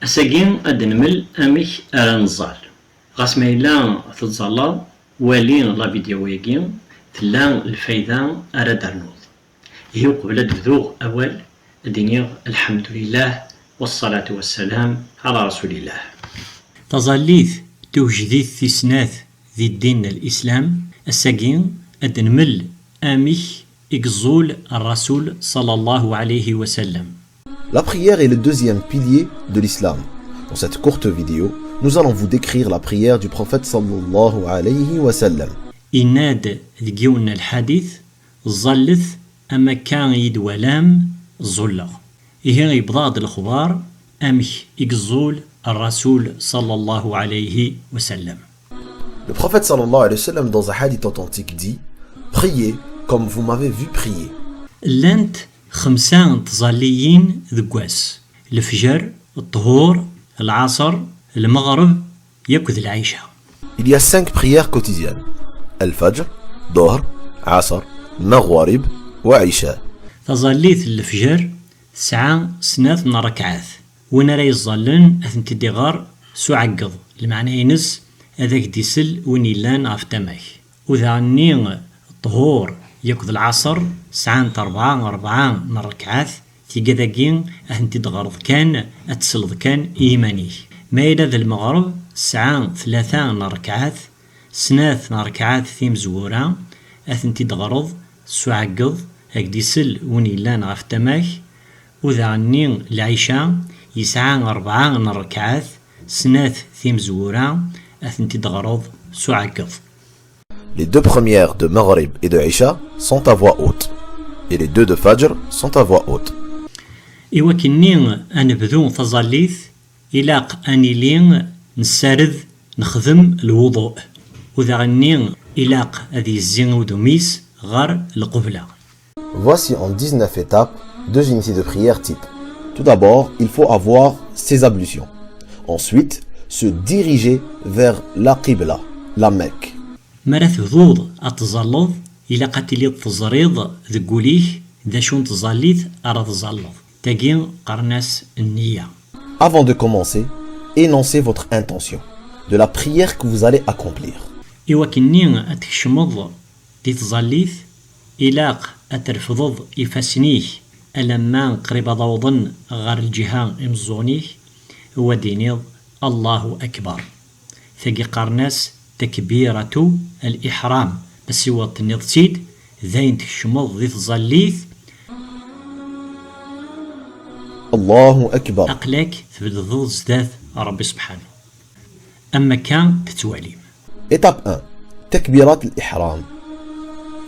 أساقين أد نمل أميك أرانزال غاس ما إلا تتزالا والين لا فيديو ياكين تلا الفايدة أراد أرنوض هي قبل تبدوغ أول دينيغ الحمد لله والصلاة والسلام على رسول الله. تظليث توجديث ثيسناث ذي الدين الإسلام الساقين أد نمل أميك إكزول الرسول صلى الله عليه وسلم. La prière est le deuxième pilier de l'islam. Dans cette courte vidéo, nous allons vous décrire la prière du prophète sallallahu alayhi wa sallam. إناد ذكيون الحديث الظلث أما كان يدولام الظلة إيه يبضاد الخبار أمش إكزول الرسول صلى الله عليه وسلم. Le prophète sallallahu alayhi wa sallam dans un hadith authentique dit: priez comme vous m'avez vu prier. لانت خمسان تظليين ذقواس الفجر الطهور العصر المغرب يكذ العيشة. Il y a 5 prières quotidiennes: Al-Fajr, Dohr, Asr, Maghrib wa Isha. تظليت الفجر ساعة سنات من ركعات وين راي الظلن أثن تدغار سعقض المعنى ينس هذاك ديسل وين يلان عفتمك وذا النين الطهور يكذ العصر ساعة أربعة من ركعات تيقاذاكين أثن تدغرض كان أتسلض كان إيماني ما إلى ذا المغرب ساعة 3 ركعات سنات ركعات ثيم زورا أثن تدغرض سعقض هاك ديسل وين يلان عفتمك وذا النين العشاء يسعى 4 ركعات سنات ثيم زورا أثن تدغرض سعقض. Les 2 premières de Maghrib et de Isha sont à voix haute, et les 2 de Fajr sont à voix haute. إوا كنين أنا بدون تظليث إلاق أني لين نسارد نخدم الوضوء وذا غنين إلاق هذه الزين ودميس غار القبلة. Voici en 19 étapes 2 unités de prière type. Tout d'abord, il faut avoir ses ablutions. Ensuite, se diriger vers la Qibla, la Mecque. مرث ذوض أتظلظ إلا قتلي التزريض ذقوليه ذا شون تظليث أرى تظلظ تاقين قرناس النية. Avant de commencer, énoncez votre intention de la prière que vous allez accomplir. إوا كنين أتكشمض دي تظليث إلاق أترفضض إفاسنيه ألما قريب ضوضن غار الجهة إمزونيه هو دينيض الله أكبر ثقي قرناس تكبيرة الإحرام بس هو التنيض سيد ذاين تكشمض ذي تظليث الله أكبر. أقلك تبدض زداث ربي سبحانه. أما كان تتواليم. Étape 1. Takbirat al-Ihram.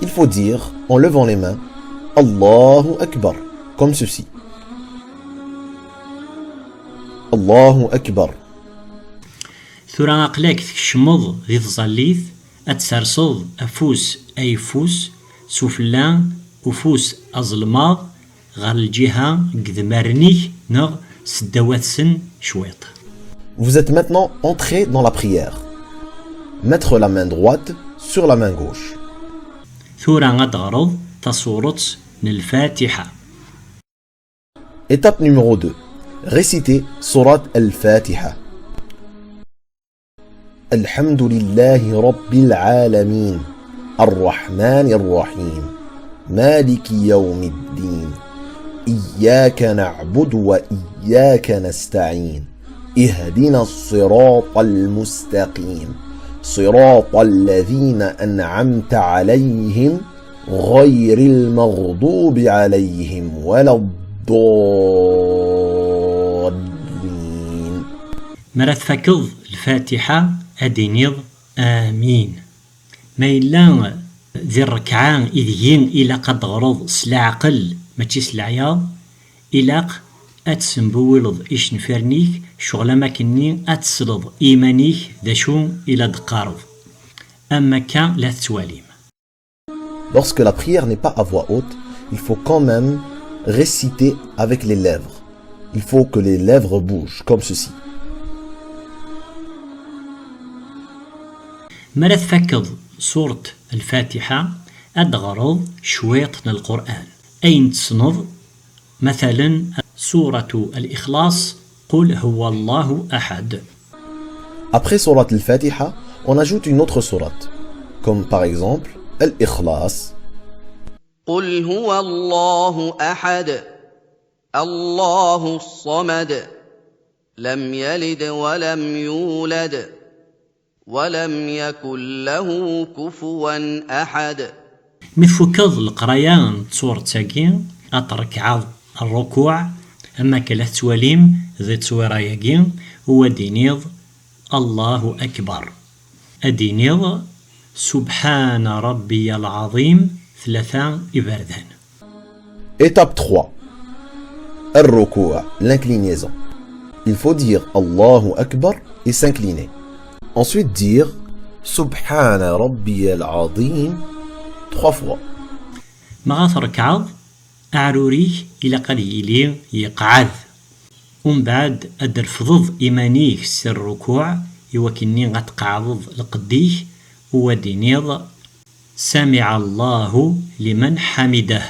Il faut dire, en levant les mains, Allahu Akbar, comme ceci. Allahu Akbar. ثورا أقلك تكشمض ذي تظليث أتسرصد أفوس أي فوس سفلان وفوس أظلماض غار الجهة قدمارنيه نغ سدوات سن شويط. Vous êtes maintenant entré dans la prière. Mettre la main droite sur la main gauche. ثورا غدغرض تصورت الفاتحة. Étape numéro 2. Réciter Surat al-Fatiha. Alhamdulillahi Rabbil Alamin. Ar-Rahman Ar-Rahim. Maliki Yawmiddin. Iyyaka na'budu wa iyyaka nasta'in. Ihdina as-sirata al-mustaqim. صراط الذين أنعمت عليهم غير المغضوب عليهم ولا الضالين. مرات فكض الفاتحة أدينيض آمين ما إلا ذي الركعان إذيين إلا قد غرض سلعقل ما تسلعياض إلاق أتسنبولض إيش نفرنيك شغل ما كني أتسلض إيمانيك ذا شون إلى دقارض أما كان لا تتواليم. Lorsque la prière n'est pas à voix haute, il faut quand même réciter avec les lèvres. Il faut que les lèvres bougent, comme ceci. مرات فكض سورة الفاتحة أدغرض شويط من القرآن أين تصنض مثلا سورة الإخلاص قل هو الله أحد. Après Surat al-Fatiha, on ajoute une autre sourate, comme par exemple Al-Ikhlas. قل هو الله أحد الله الصمد لم يلد ولم يولد ولم يكن له كفوا أحد. مفكض القراية سورة ساكين أتركع الركوع أما كلا تواليم ذي تصويرة ياكين هو دينيض الله أكبر. أدينيض سبحان ربي العظيم 3 إبردان. Étape 3. Al-Ruku', l'inclinaison. Il faut dire Allahu Akbar et s'incliner. Ensuite dire Subhana Rabbi al-Azim 3 fois. ما تركعض أعروريه إلى قليلي يقعد ومن بعد أدرفضض إيمانيه سر الركوع يوكني غتقعضض لقديه ودينيض سمع الله لمن حمده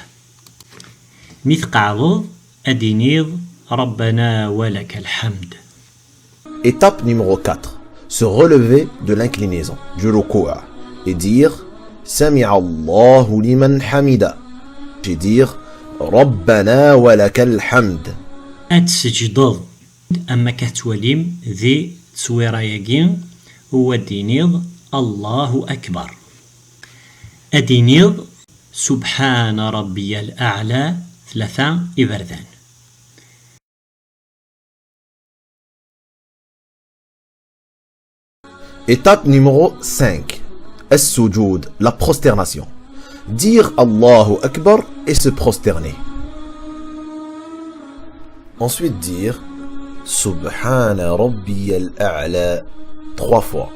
مث قعضض أدينيض ربنا ولك الحمد. Étape numéro 4. Se relever de l'inclinaison, du ruku' et dire Sami'a Allahu liman hamida. Et dire Rabbana wa lakal hamd. أتسجدض أما كتوليم ذي تصويرة ياكين هو دينيض الله أكبر. أدينيض سبحان ربي الأعلى 3 إبردان. Étape numéro 5. As-Sujoud, la prosternation. Dire Allahu Akbar et se prosterner. Ensuite dire Subhana Rabbi al-A'la 3 fois.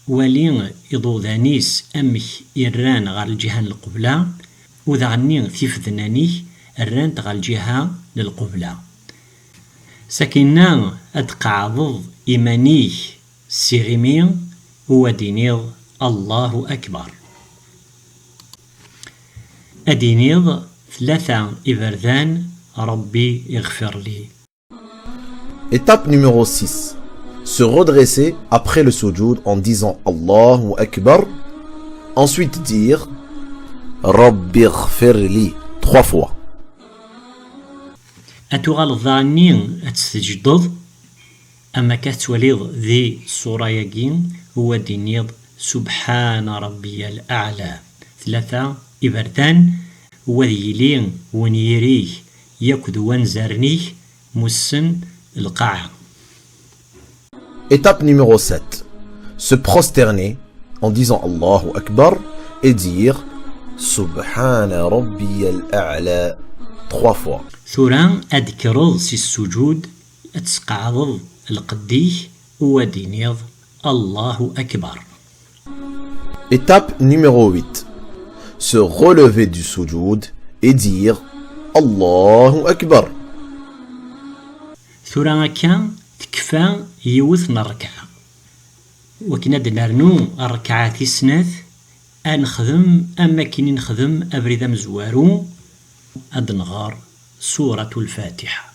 ولين إضوذانيس أمك إران غار الجهة للقبلة وذا غني ثيف ذنانيه الران غار الجهة للقبلة. سكننا أتقعضض إيمانيه سيغيمين هو دينيض الله أكبر. أدينيض 3 إبردان ربي اغفر لي. Étape numéro 6. Se redresser après le sujoud en disant Allahu Akbar. Ensuite dire Rabbi ighfir li 3 fois. أتغال الظانين أتستجدض أما كتوليض ذي الصورة ياكين هو دينيض سبحان ربي الأعلى 3 إبردان وذيلين ونيريه يكد وانزرنيه مسن القاعة. Étape numéro 7. Se prosterner en disant Allahu Akbar et dire Subhana Rabbi al-A'la 3 fois. ثوران أذكرض سي السجود أتسقعض القديه هو دينيض الله أكبر. Étape numéro 8. Se relever du sujoud et dire Allahu Akbar. ثوران كان تكفى يوثنا الركعة وكنا دنرنو الركعات السناث أنخدم أما كيني نخدم أبريد مزوارو أدنغار سورة الفاتحة.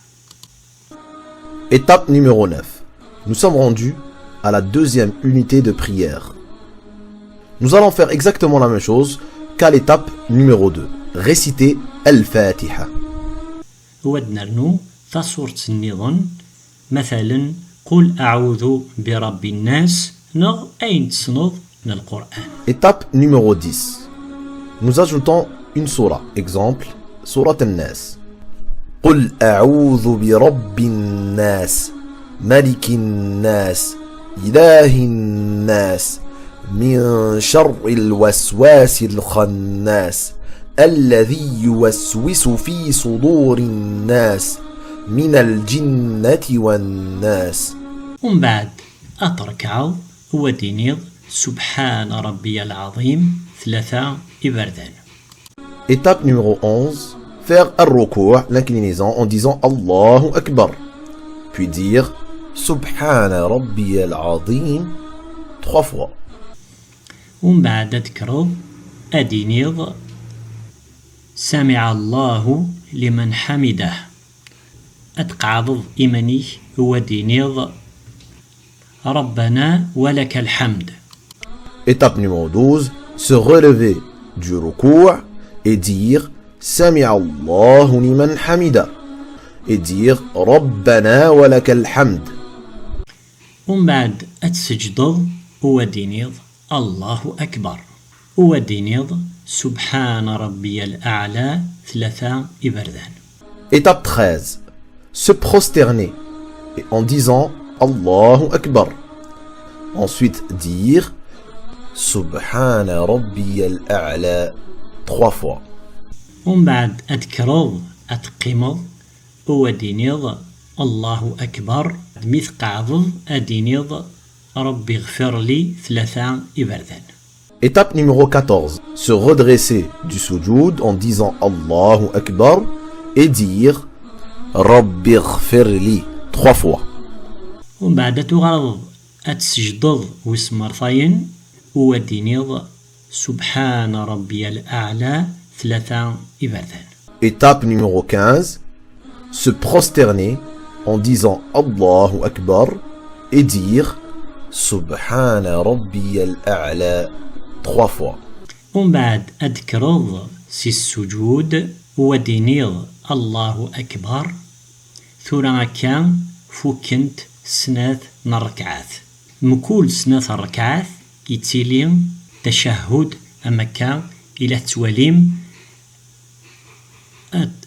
Étape numéro 9. Nous sommes rendus à la deuxième unité de prière. Nous allons faire exactement la même chose qu'à l'étape numéro 2. Réciter Al-Fatiha. هو دنرنو تصورة النظام مثلا قل أعوذ برب الناس نغ أين تصنض من القرآن. Étape numéro 10. Nous ajoutons une surah. Exemple, Surat Al-Nas. قل أعوذ برب الناس ملك الناس إله الناس من شر الوسواس الخناس الذي يوسوس في صدور الناس من الجنة والناس. ومن بعد أتركعو هو دينيض سبحان ربي العظيم 3 إبردان. Étape numéro 11. Faire al-ruku', l'inclinaison, en disant Allahu Akbar. Puis dire Subhana Rabbi al-Azim 3 fois. ومن بعد أذكرو أدينيض سمع الله لمن حمده. أتقعض إيماني هو دينيض ربنا ولك الحمد. Étape numéro 12, se relever du ruku' et dire Sami'a Allahu liman hamida et dire Rabbana wa lakal hamd. ومن بعد أتسجد هو دينيض الله أكبر. هو دينيض سبحان ربي الأعلى 3 إبردان. Étape 13, se prosterner et en disant Allahu Akbar. Ensuite dire Subhana Rabbiyal A'la 3 fois. ومن بعد أتكرض أتقمض هو دينيض الله أكبر مثقعض أدينيض ربي اغفر لي 3 إبردان. Étape numéro 14, se redresser du sujoud en disant Allahu Akbar et dire Rabbi ighfirli 3 fois. ومن بعد تغرض أتسجدض وسمرثين هو دينيض سبحان ربي الأعلى 3 إبردان. Étape numéro 15, se prosterner en disant Allahu Akbar et dire Subhana Rabbiyal A'la 3 fois. ومن بعد أذكرض سي السجود هو دينيض الله أكبر ثورا كان فوكنت سناث الركعات. مكول سناث الركعات يتيليم تشهد أما كان إلى تواليم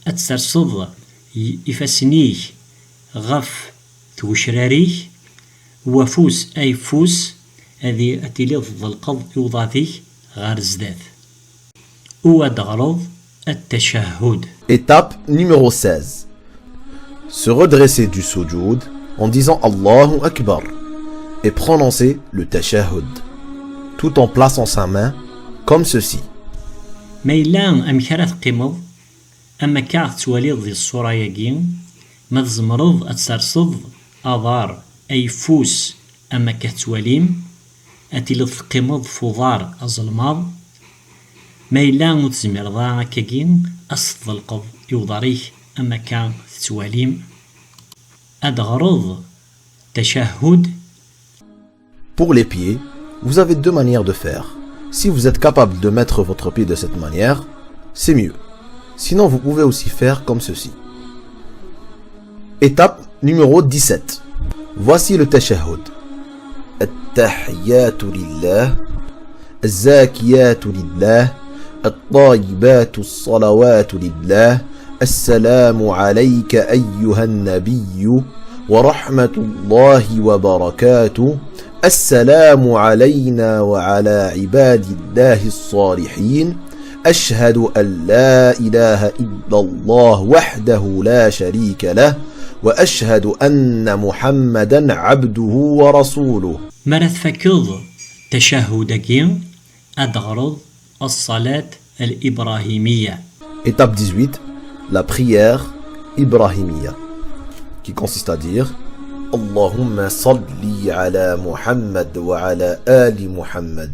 أتسرصد يفسنيه غف توشراريه وفوس أي فوس هذه أتيلي ضد القض يوضاثيه غار زداد ودغرض التشهد. Étape numéro 16, se redresser du sujoud en disant Allahu Akbar et prononcer le tashahhud tout en plaçant sa main comme ceci. ميلان أم كرات قمض أما كاعت تواليض ذي الصورة يقين مذزمرض أتسرصد أضار أي فوس أما كتواليم أتيلض قمض فضار أظلماض ميلان متزمر ضاع كاقين أصد القض يوضاريه أما كان تواليم أدغرض تشهد. Pour les pieds, vous avez 2 manières de faire. Si vous êtes capable de mettre votre pied de cette manière, c'est mieux. Sinon, vous pouvez aussi faire comme ceci. Étape numéro 17. Voici le tashahhud. At-tahiyyatu lillah, az-zakiyatu lillah, at-tayyibatu as-salawatu lillah, assalamu alayka ayyuhan nabiyyu wa rahmatullahi wa barakatuh. السلام علينا وعلى عباد الله الصالحين أشهد أن لا إله إلا الله وحده لا شريك له وأشهد أن محمدا عبده ورسوله. مرث فكض تشهدكين أدغرض الصلاة الإبراهيمية. Étape 18, la prière ibrahimiya, qui consiste à dire اللهم صل على محمد وعلى آل محمد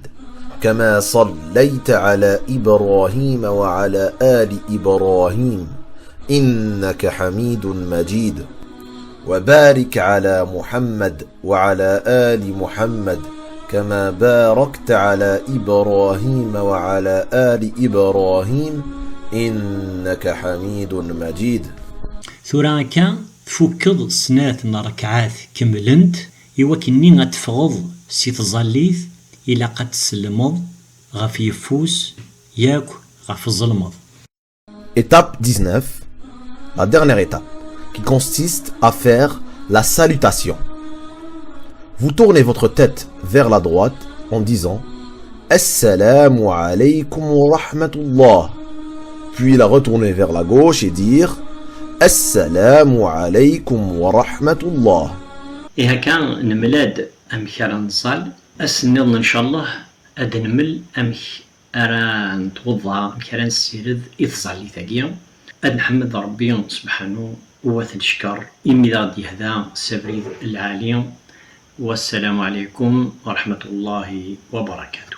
كما صليت على إبراهيم وعلى آل إبراهيم إنك حميد مجيد وبارك على محمد وعلى آل محمد كما باركت على إبراهيم وعلى آل إبراهيم إنك حميد مجيد. ثراكا تفكض سنات ركعات كملنت يوكني غتفغض سي تظليث إلا قد تسلمض غف يفوس ياك غف الظلمض. Étape 19, la dernière étape, qui consiste à faire la salutation. Vous tournez votre tête vers la droite en disant Assalamu alaykum wa rahmatullah, puis la retourner vers la gauche et dire Assalamu alaykum wa rahmatullah. إذا كان نملاد أمك راه نصال أسنض إن شاء الله أدنمل أمك أرا نتوضى أمك راه نسيرد إتصالي ثقيا أد نحمد ربي سبحانه وتنشكر إمي غادي هذا السبريد العالي. والسلام عليكم ورحمة الله وبركاته.